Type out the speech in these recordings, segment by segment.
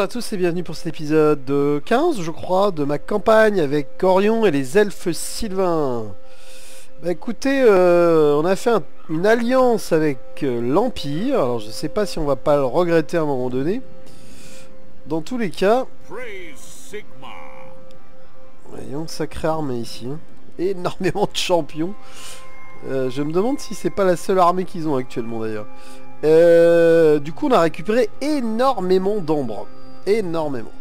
à tous et bienvenue pour cet épisode 15 je crois de ma campagne avec Corion et les elfes sylvains. Bah écoutez, on a fait une alliance avec l'Empire, alors je sais pas si on va pas le regretter à un moment donné. Dans tous les cas, voyons, sacrée armée ici, hein. Énormément de champions. Je me demande si c'est pas la seule armée qu'ils ont actuellement d'ailleurs. Du coup on a récupéré énormément d'ombre. Énormément.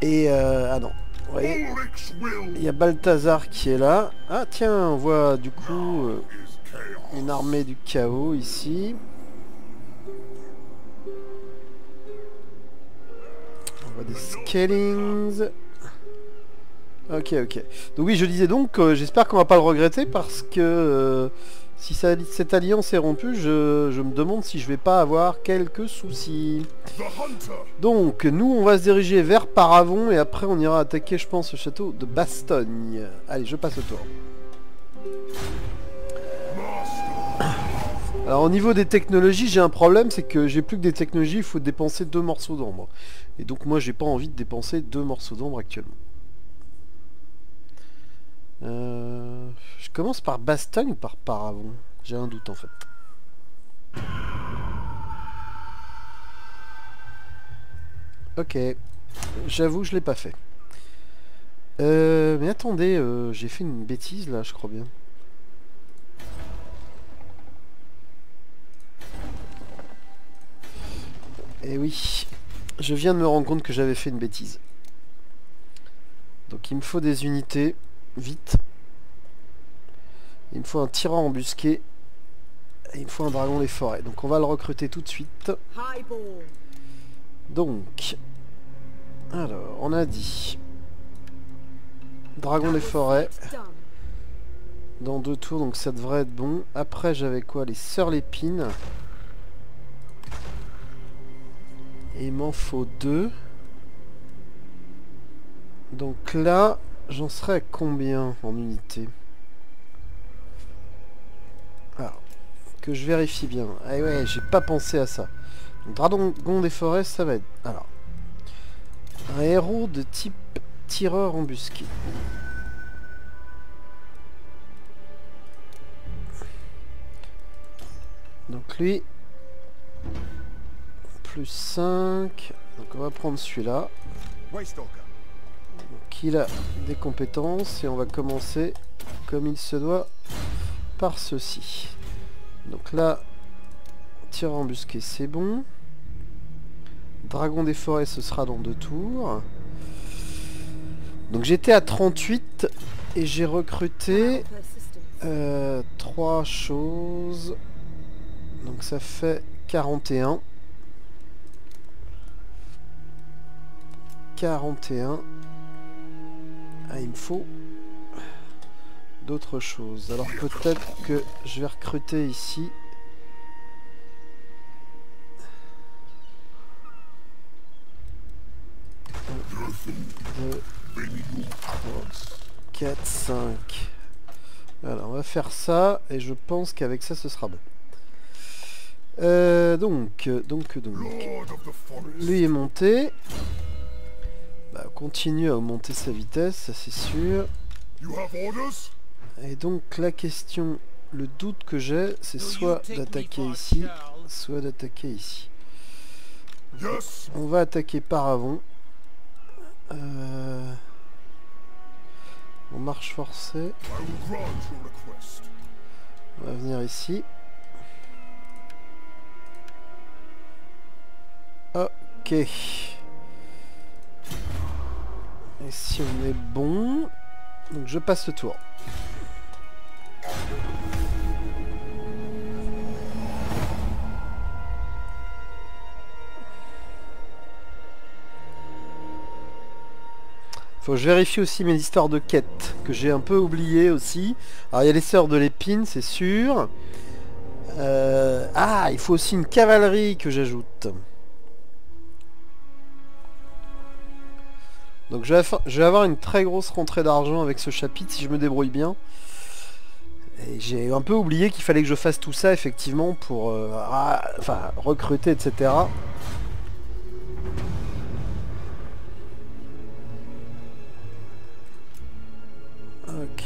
Et ah non. Ouais. Il y a Balthazar qui est là. Ah tiens, on voit du coup une armée du chaos ici. On voit des scalings. Ok. Donc oui, je disais donc, j'espère qu'on va pas le regretter parce que si cette alliance est rompue, je me demande si je vais pas avoir quelques soucis. Donc, nous, on va se diriger vers Paravon et après on ira attaquer, je pense, le château de Bastogne. Allez, je passe au tour. Alors, au niveau des technologies, j'ai un problème, c'est que j'ai plus que des technologies, il faut dépenser 2 morceaux d'ombre. Et donc, moi, j'ai pas envie de dépenser 2 morceaux d'ombre actuellement. Je commence par Bastogne ou par Paravon? J'ai un doute en fait. Ok. J'avoue, je l'ai pas fait. Mais attendez, j'ai fait une bêtise là, je crois bien. Eh oui. Je viens de me rendre compte que j'avais fait une bêtise. Donc il me faut des unités. Vite. Il me faut un tyran embusqué. Et il me faut un dragon des forêts. Donc on va le recruter tout de suite. Donc. Alors, on a dit. Dragon des forêts. Dans 2 tours, donc ça devrait être bon. Après j'avais quoi? Les sœurs l'épine. Et il m'en faut 2. Donc là, j'en serai à combien en unité? Alors, que je vérifie bien. Ah ouais, j'ai pas pensé à ça. Donc, dragon des forêts, ça va être... Alors, un héros de type tireur embusqué. Donc lui, plus 5. Donc on va prendre celui-là. Donc il a des compétences et on va commencer comme il se doit par ceci. Donc là, tir embusqué c'est bon. Dragon des forêts ce sera dans 2 tours. Donc j'étais à 38 et j'ai recruté 3 choses. Donc ça fait 41. 41. Ah, il me faut d'autres choses. Alors peut-être que je vais recruter ici. 2, 3, 4, 5. Alors on va faire ça et je pense qu'avec ça ce sera bon. Donc lui est monté. Bah, continue à augmenter sa vitesse, ça c'est sûr. Et donc la question, le doute que j'ai, c'est soit d'attaquer ici, soit d'attaquer ici. On va attaquer Paravon. En marche forcée. On va venir ici. Ok. Et si on est bon... Donc je passe le tour. Faut que je vérifie aussi mes histoires de quêtes, que j'ai un peu oublié aussi. Alors il y a les sœurs de l'épine, c'est sûr. Ah, il faut aussi une cavalerie que j'ajoute. Donc je vais avoir une très grosse rentrée d'argent avec ce chapitre si je me débrouille bien. Et j'ai un peu oublié qu'il fallait que je fasse tout ça effectivement pour recruter, etc.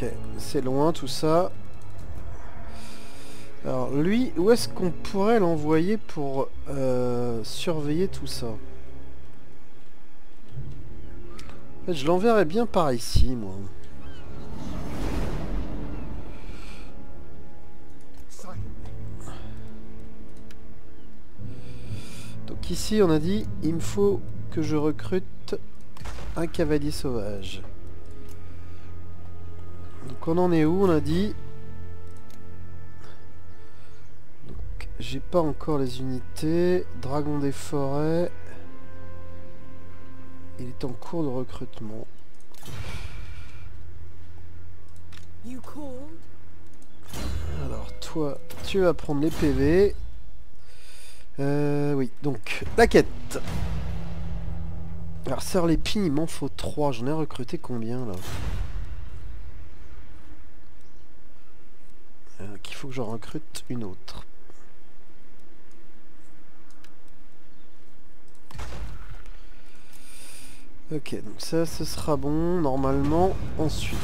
Ok, c'est loin tout ça. Alors lui, où est-ce qu'on pourrait l'envoyer pour surveiller tout ça? En fait, je l'enverrais bien par ici, moi. Donc ici, on a dit, il me faut que je recrute un cavalier sauvage. Donc on en est où? On a dit... Donc j'ai pas encore les unités. Dragon des forêts. Il est en cours de recrutement. Alors toi, tu vas prendre les PV. Oui, donc la quête. Alors Sœur Lépine, il m'en faut 3. J'en ai recruté combien là? Qu'il faut que j'en recrute une autre. Ok, donc ça, ce sera bon, normalement. Ensuite.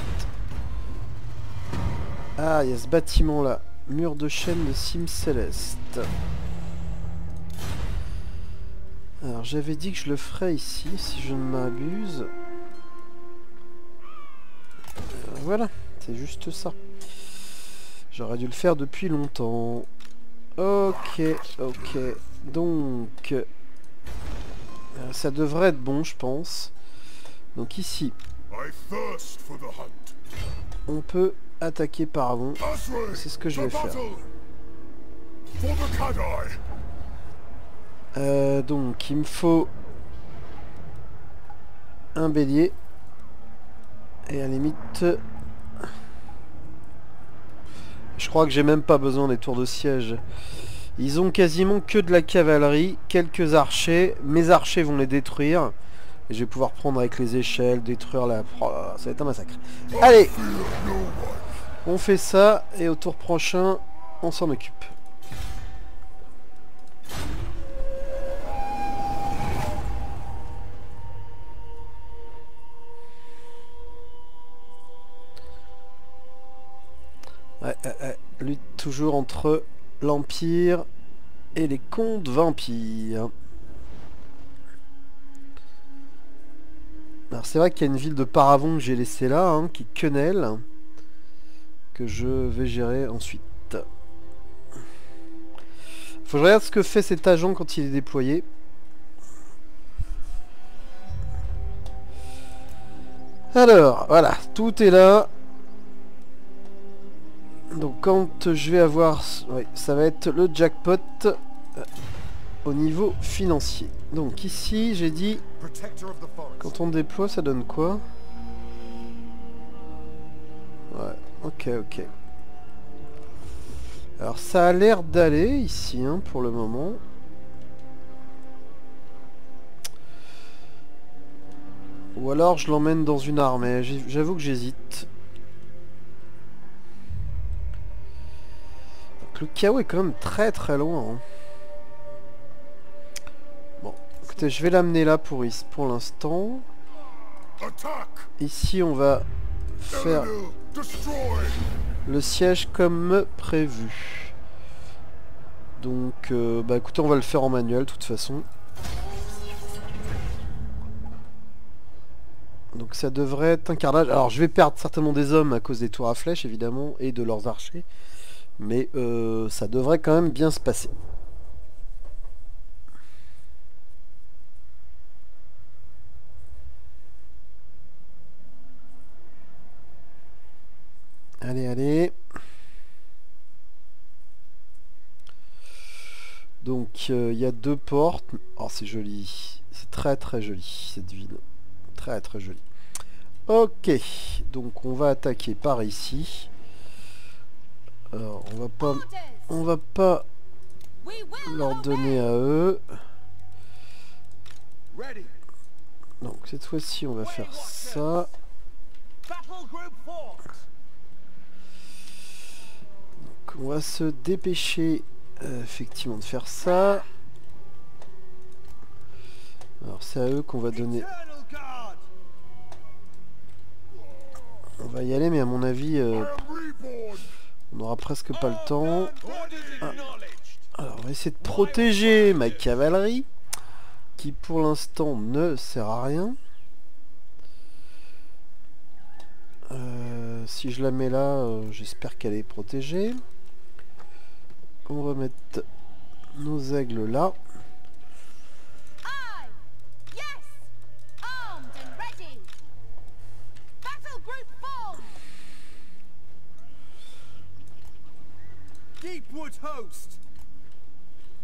Ah, il y a ce bâtiment-là. Mur de chaîne de cime céleste. Alors, j'avais dit que je le ferais ici, si je ne m'abuse. Voilà, c'est juste ça. J'aurais dû le faire depuis longtemps. Ok, ok. Donc... ça devrait être bon, je pense. Donc ici, on peut attaquer par avant. C'est ce que je vais faire. Donc il me faut un bélier. Et à la limite... Je crois que j'ai même pas besoin des tours de siège. Ils ont quasiment que de la cavalerie, quelques archers. Mes archers vont les détruire. Et je vais pouvoir prendre avec les échelles, détruire la... Oh là là, ça va être un massacre. Allez! On fait ça, et au tour prochain, on s'en occupe. Ouais, lutte toujours entre l'Empire et les comtes vampires. Alors c'est vrai qu'il y a une ville de Paravon que j'ai laissée là, hein, qui est Quenelle, que je vais gérer ensuite. Faut que je regarde ce que fait cet agent quand il est déployé. Alors, voilà, tout est là. Donc quand je vais avoir... Ouais, ça va être le jackpot au niveau financier. Donc ici, j'ai dit... Quand on déploie, ça donne quoi? Ouais, ok, ok. Alors ça a l'air d'aller ici, hein, pour le moment. Ou alors je l'emmène dans une armée. J'avoue que j'hésite. Le chaos est quand même très très loin. Hein. Bon, écoutez, je vais l'amener là pour l'instant. Ici, on va faire le siège comme prévu. Donc, bah écoutez, on va le faire en manuel de toute façon. Donc ça devrait être un carnage. Alors je vais perdre certainement des hommes à cause des tours à flèches évidemment et de leurs archers. Mais ça devrait quand même bien se passer. Allez, allez. Donc il y a 2 portes. Oh c'est joli. C'est très très joli cette ville. Très très joli. Ok. Donc on va attaquer par ici. Alors on va pas leur donner à eux. Donc cette fois-ci on va faire ça. Donc on va se dépêcher effectivement de faire ça. Alors c'est à eux qu'on va donner. On va y aller, mais à mon avis, on n'aura presque pas le temps. Ah. Alors, on va essayer de protéger ma cavalerie, qui pour l'instant ne sert à rien. Si je la mets là, j'espère qu'elle est protégée. On va mettre nos aigles là.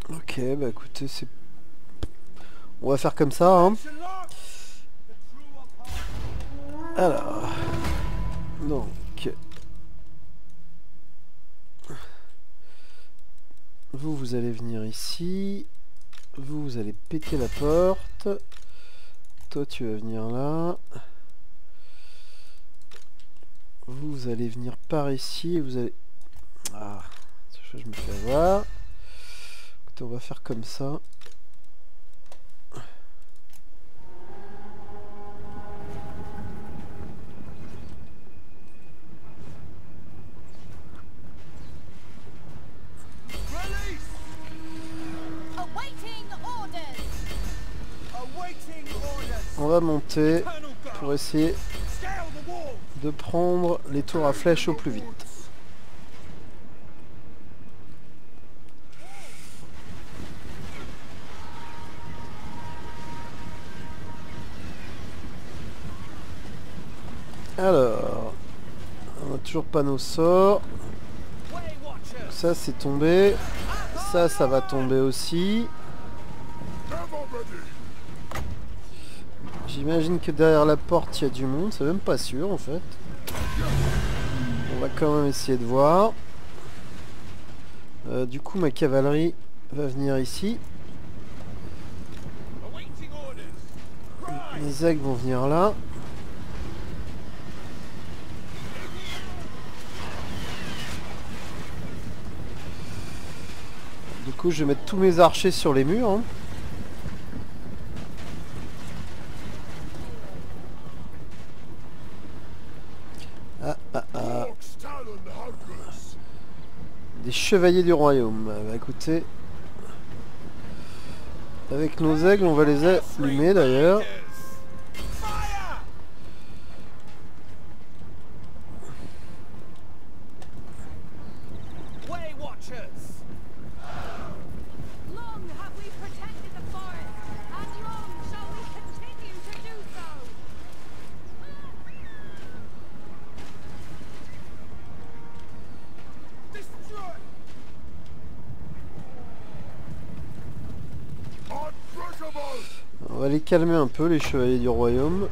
Ok, bah écoutez, c'est... On va faire comme ça, hein. Alors... Donc... Vous allez venir ici. Vous allez péter la porte. Toi, tu vas venir là. Vous allez venir par ici et vous allez... Ah, je me fais avoir. Écoutez, on va faire comme ça. On va monter pour essayer de prendre les tours à flèche au plus vite. Alors, on n'a toujours pas nos sorts. Ça c'est tombé. Ça va tomber aussi. J'imagine que derrière la porte il y a du monde, c'est même pas sûr en fait. On va quand même essayer de voir. Du coup ma cavalerie va venir ici. Les aigles vont venir là. Du coup je vais mettre tous mes archers sur les murs, hein. Des chevaliers du royaume. Bah écoutez, avec nos aigles on va les allumer d'ailleurs. On va les calmer un peu, les chevaliers du royaume.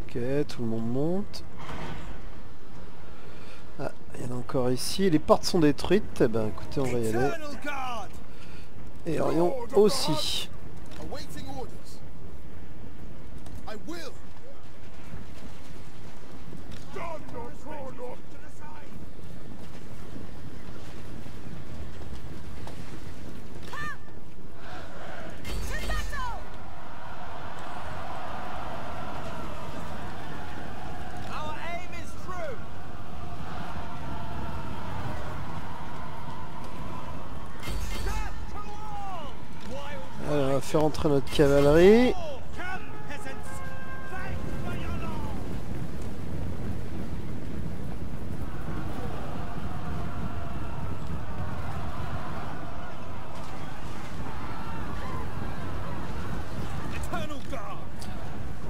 Ok, tout le monde monte. Ah, il y en a encore ici. Les portes sont détruites. Eh ben écoutez, on va y aller. Et Orion aussi. Alors, on va faire entrer notre cavalerie.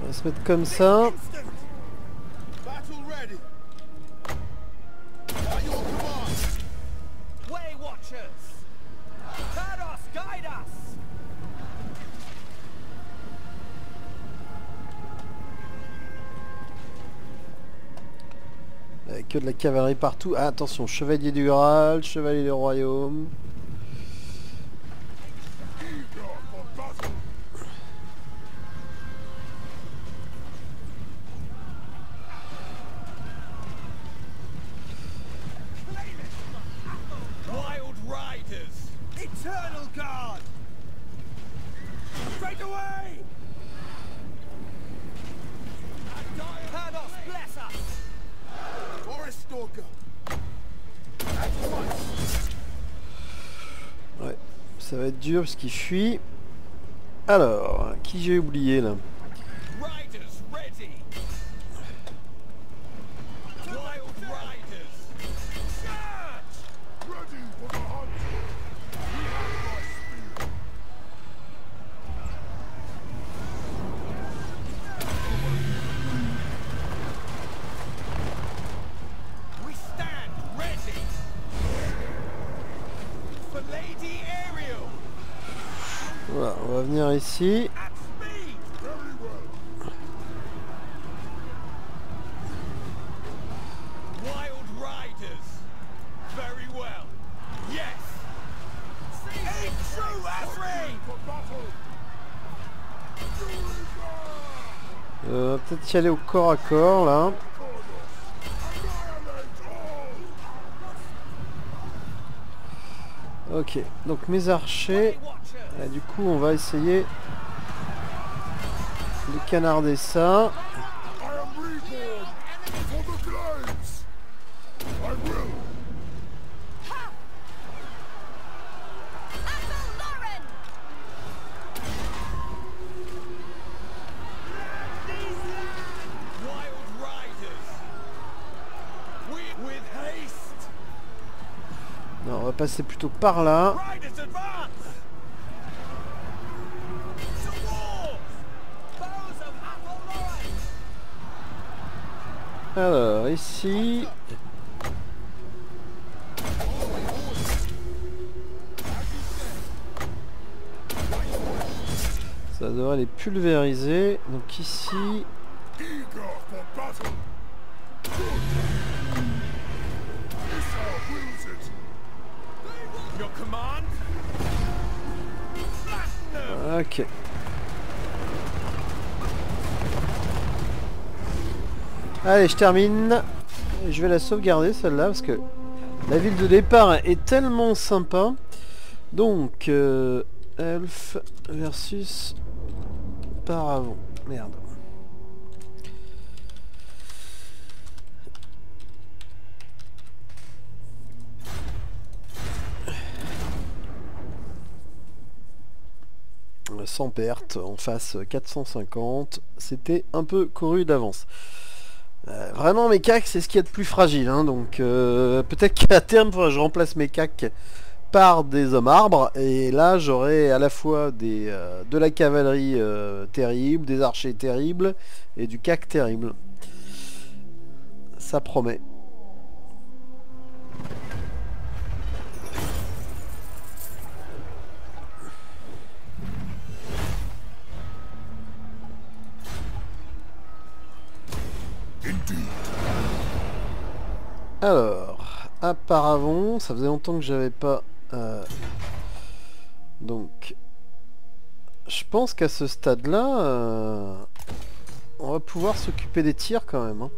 On va se mettre comme ça. Avec que de la cavalerie partout. Ah, attention, chevalier du Graal, chevalier du royaume. Ouais, ça va être dur parce qu'il fuit. Alors, qui j'ai oublié là? Voilà, on va venir ici. On va peut-être y aller au corps à corps là. Ok, donc mes archers, du coup on va essayer de canarder ça. Non, on va passer plutôt par là. Alors, ici... ça devrait les pulvériser. Donc ici... Ok. Allez, je termine. Je vais la sauvegarder celle-là parce que la ville de départ est tellement sympa. Donc, Elf versus Paravent. Merde. Sans perte, en face 450, c'était un peu couru d'avance. Vraiment mes cacs c'est ce qu'il y a de plus fragile, hein, donc peut-être qu'à terme je remplace mes cacs par des hommes arbres, et là j'aurai à la fois de la cavalerie terrible, des archers terribles, et du cac terrible. Ça promet. Alors, à Paravent, ça faisait longtemps que j'avais pas... donc, je pense qu'à ce stade-là, on va pouvoir s'occuper des tirs quand même. Hein.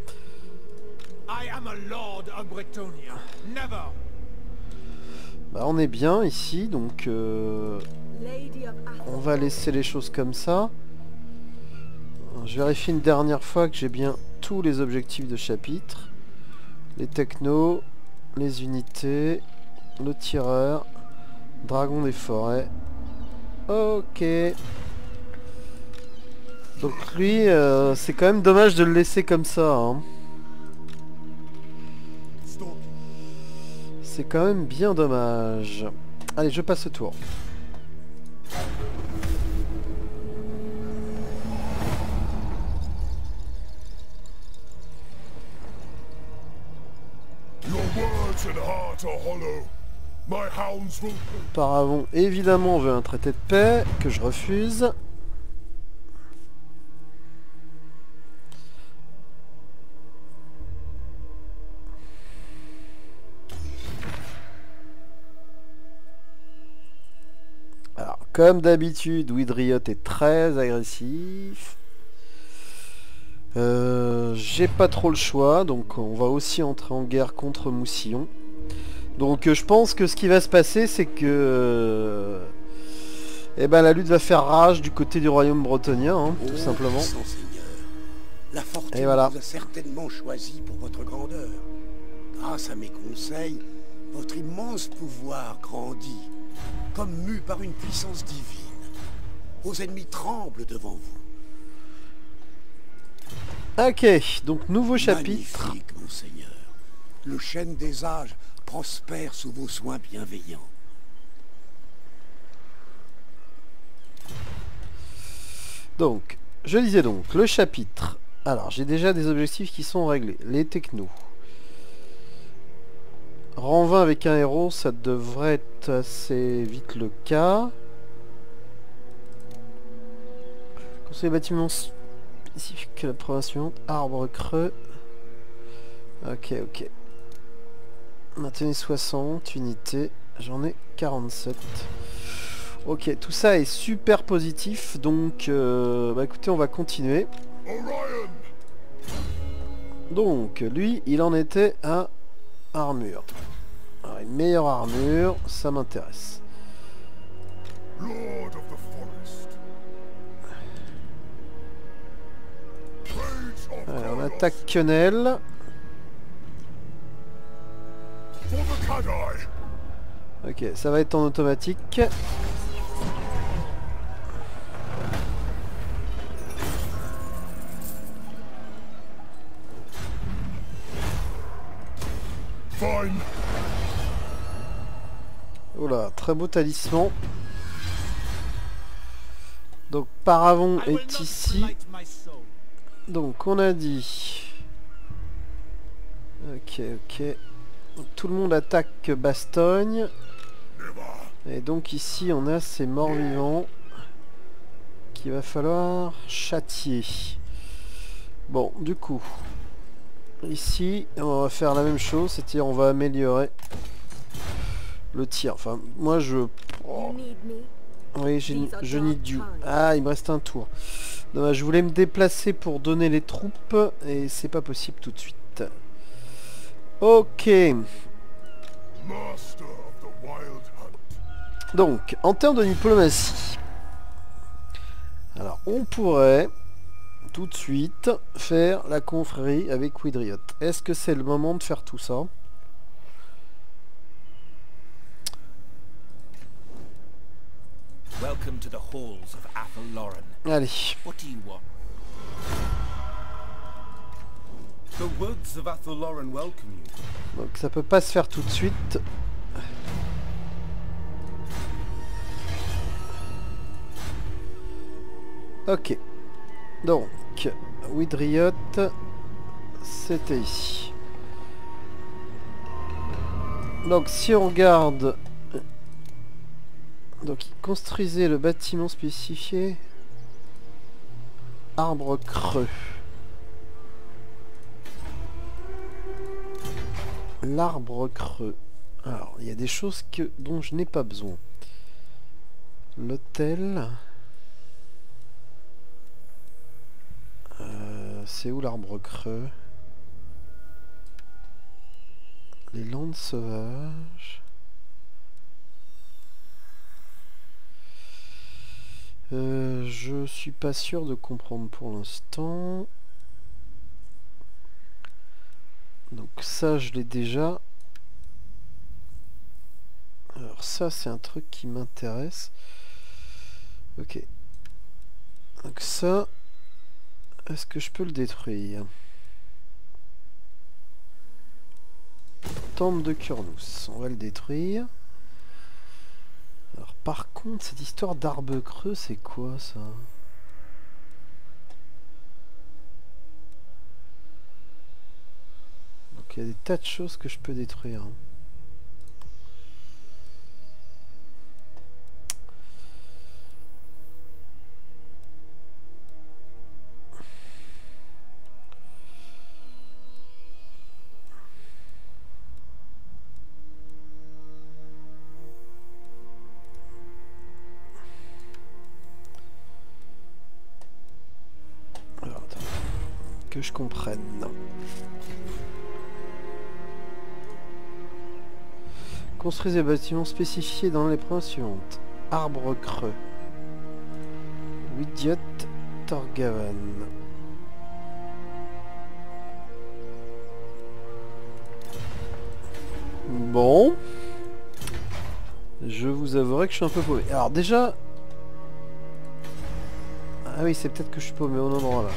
Bah, on est bien ici, donc on va laisser les choses comme ça. Je vérifie une dernière fois que j'ai bien tous les objectifs de chapitre. Les technos, les unités, le tireur, dragon des forêts. Ok. Donc lui, c'est quand même dommage de le laisser comme ça. Hein. C'est quand même bien dommage. Allez, je passe le tour. Paravent, évidemment, veut un traité de paix que je refuse. Alors, comme d'habitude, Widriot est très agressif. J'ai pas trop le choix, donc on va aussi entrer en guerre contre Moussillon. Donc je pense que ce qui va se passer, c'est que Et ben la lutte va faire rage du côté du royaume bretonien, hein, tout Oh, simplement. puissant Seigneur, la fortune Et voilà. vous a certainement choisi pour votre grandeur. Grâce à mes conseils, votre immense pouvoir grandit, comme mu par une puissance divine. Vos ennemis tremblent devant vous. Ok, donc nouveau chapitre. Magnifique, mon Seigneur. Le chêne des âges prospère sous vos soins bienveillants. Donc, je disais donc, le chapitre. Alors, j'ai déjà des objectifs qui sont réglés. Les technos. Rang 20 avec un héros, ça devrait être assez vite le cas. Conseil bâtiment spécifique à la province suivante. Arbre creux. Ok, ok. Maintenez 60 unités. J'en ai 47. Ok, tout ça est super positif. Donc, bah écoutez, on va continuer. Donc, lui, il en était à armure. Alors, une meilleure armure, ça m'intéresse. On attaque Quenelle. Ok, ça va être en automatique. Oula, très beau talisman. Donc Paravon est ici. Donc on a dit... Ok, ok. Donc, tout le monde attaque Bastogne. Et donc ici on a ces morts-vivants qu'il va falloir châtier. Bon, du coup... Ici, on va faire la même chose, c'est-à-dire on va améliorer le tir. Enfin, moi je... Oh. Oui, je need you. Ah, il me reste un tour. Dommage, je voulais me déplacer pour donner les troupes, et c'est pas possible tout de suite. Ok. Donc, en termes de diplomatie, alors on pourrait tout de suite faire la confrérie avec Widriot. Est-ce que c'est le moment de faire tout ça? Welcome to the halls of Athelloren. Allez. What do you want? The woods of Athelloren welcome you. Donc ça peut pas se faire tout de suite. Ok. Donc, Widriot, c'était ici. Donc si on regarde... Donc il construisait le bâtiment spécifié. Arbre creux. L'arbre creux. Alors, il y a des choses dont je n'ai pas besoin. L'hôtel. C'est où l'arbre creux? Les landes sauvages. Je suis pas sûr de comprendre pour l'instant. Donc ça je l'ai déjà. Alors ça c'est un truc qui m'intéresse. Ok. Donc ça, est-ce que je peux le détruire? Temple de Kurnous, on va le détruire. Alors par contre cette histoire d'arbre creux c'est quoi ça? Donc il y a des tas de choses que je peux détruire. Alors, attends, que je comprenne. Construisez des bâtiments spécifiés dans les provinces suivantes. Arbre creux. Widiot Torgavan. Bon. Je vous avouerai que je suis un peu paumé. Alors déjà... Ah oui, c'est peut-être que je suis paumé au endroit là.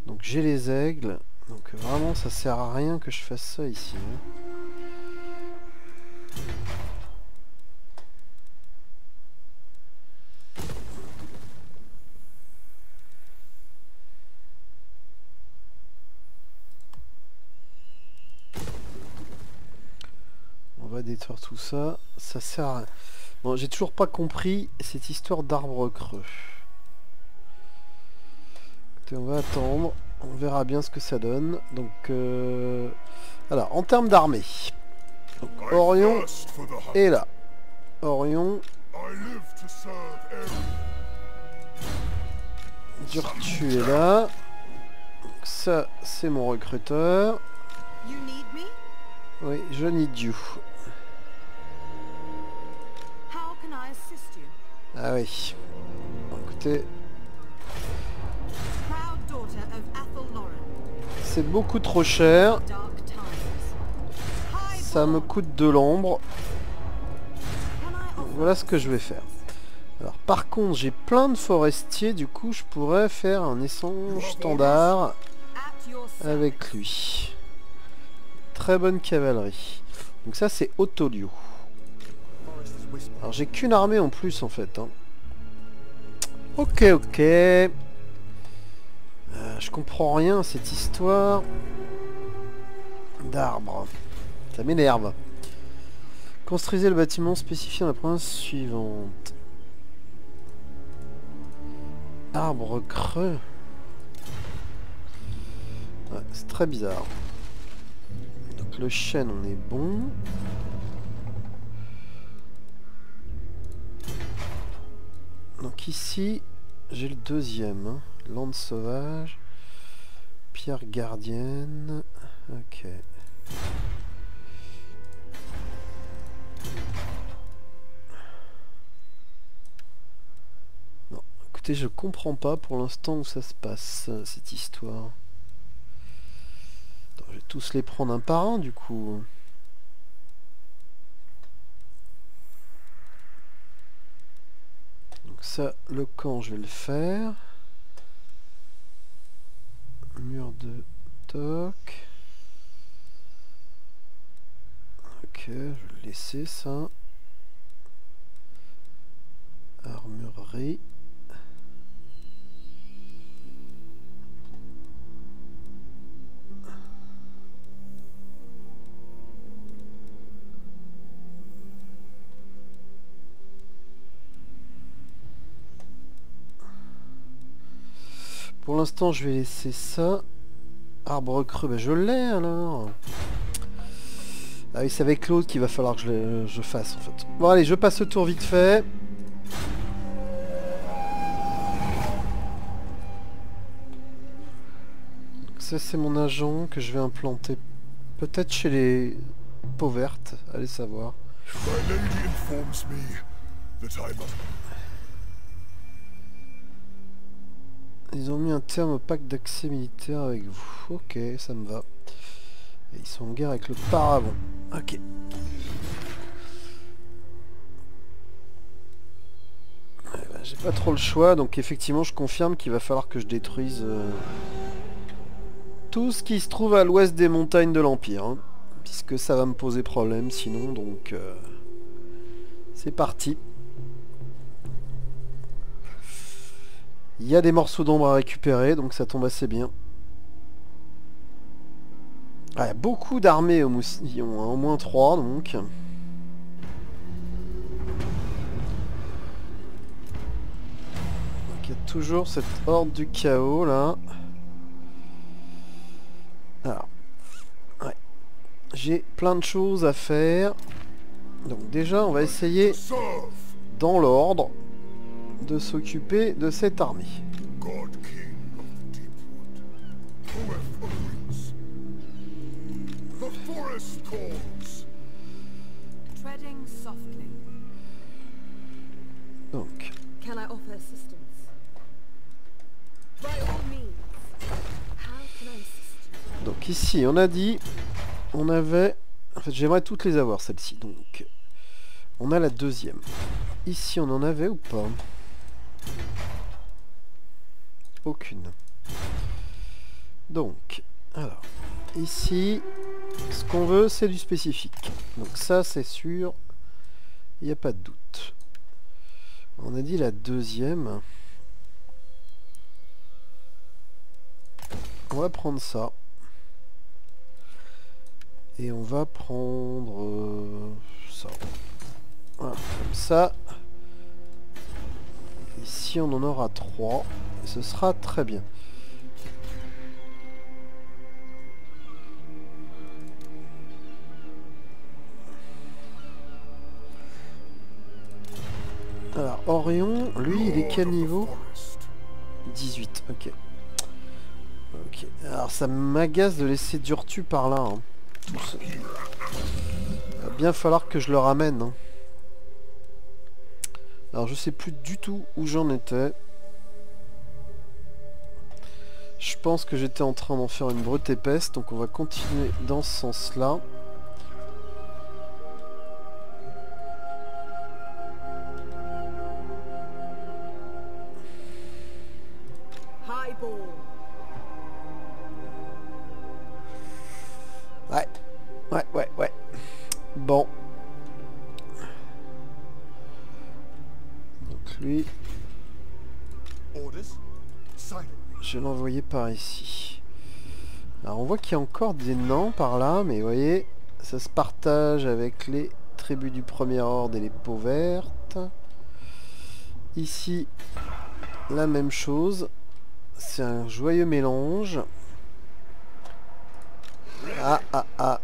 Donc j'ai les aigles. Donc vraiment ça sert à rien que je fasse ça ici. Hein. On va détruire tout ça. Ça sert à rien. Bon, j'ai toujours pas compris cette histoire d'arbre creux. Écoutez, on va attendre. On verra bien ce que ça donne. Donc, alors, en termes d'armée. Orion est là. Orion. Durtu est là. Donc, ça, c'est mon recruteur. Oui, je need you. Ah oui. Bon, écoutez. C'est beaucoup trop cher. Ça me coûte de l'ombre. Voilà ce que je vais faire. Alors par contre j'ai plein de forestiers. Du coup je pourrais faire un échange standard avec lui. Très bonne cavalerie. Donc ça c'est Otolio. Alors j'ai qu'une armée en plus en fait. Hein. Ok ok. Je comprends rien à cette histoire d'arbres. Ça m'énerve. Construisez le bâtiment spécifié dans la province suivante. Arbre creux. Ouais, c'est très bizarre. Donc le chêne on est bon. Donc ici j'ai le deuxième. Hein. Lande sauvage. Pierre gardienne. Ok. Non, écoutez, je comprends pas pour l'instant où ça se passe, cette histoire. Attends, je vais tous les prendre un par un, du coup. Donc ça, le camp, je vais le faire. Mur de toc. Ok, je vais le laisser ça. Armurerie. Pour l'instant, je vais laisser ça. Arbre creux, ben je l'ai alors. Ah oui, c'est avec l'autre qu'il va falloir que je fasse en fait. Bon allez, je passe le tour vite fait. Donc, ça c'est mon agent que je vais implanter peut-être chez les peaux vertes, allez savoir. Ils ont mis un terme au pacte d'accès militaire avec vous. Ok, ça me va. Et ils sont en guerre avec le Paravent. Ok. J'ai pas trop le choix, donc effectivement je confirme qu'il va falloir que je détruise tout ce qui se trouve à l'ouest des montagnes de l'Empire. Hein, puisque ça va me poser problème sinon, donc c'est parti. Il y a des morceaux d'ombre à récupérer, donc ça tombe assez bien. Ah, il y a beaucoup d'armées au Mousillon, hein, au moins 3 donc. Donc il y a toujours cette horde du chaos là. Alors, ouais. J'ai plein de choses à faire. Donc déjà on va essayer dans l'ordre. de s'occuper de cette armée. God King of Deepwood, whoever wins. The forest calls. Treading softly. Donc, Can I offer assistance? By all means. How can I assist you? donc ici, on a dit, on avait... En fait, j'aimerais toutes les avoir, celles-ci. Donc, on a la deuxième. Ici, on en avait ou pas? Aucune. Donc, alors, ici, ce qu'on veut, c'est du spécifique. Donc ça, c'est sûr, il n'y a pas de doute. On a dit la deuxième. On va prendre ça. Et on va prendre ça. Voilà, comme ça. Ici, on en aura 3. Et ce sera très bien. Alors, Orion, lui, il est quel niveau? 18, ok. Ok. Alors, ça m'agace de laisser Durtu par là. Hein. Tout ça. Il va bien falloir que je le ramène. Hein. Alors, je sais plus du tout où j'en étais. Je pense que j'étais en train d'en faire une brute épaisse, donc on va continuer dans ce sens-là. Ouais. Bon. Donc lui, je vais l'envoyer par ici. Alors on voit qu'il y a encore des nains par là, mais vous voyez, ça se partage avec les tribus du premier ordre et les peaux vertes. Ici, la même chose. C'est un joyeux mélange. Ah.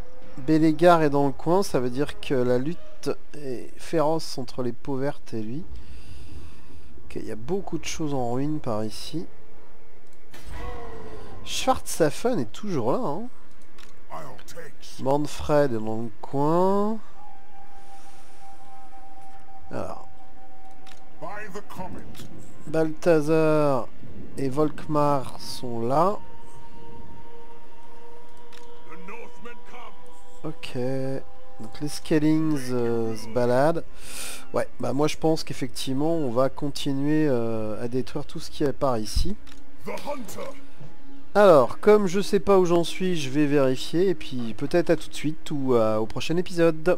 Bélégar est dans le coin, ça veut dire que la lutte est féroce entre les peaux vertes et lui. Ok, il y a beaucoup de choses en ruine par ici. Schwarzhafen est toujours là. Hein. Manfred est dans le coin. Alors. Balthazar et Volkmar sont là. Ok. Donc les Scalings se baladent. Ouais, bah moi je pense qu'effectivement on va continuer à détruire tout ce qui est par ici. Alors, comme je sais pas où j'en suis, je vais vérifier et puis peut-être à tout de suite ou au prochain épisode.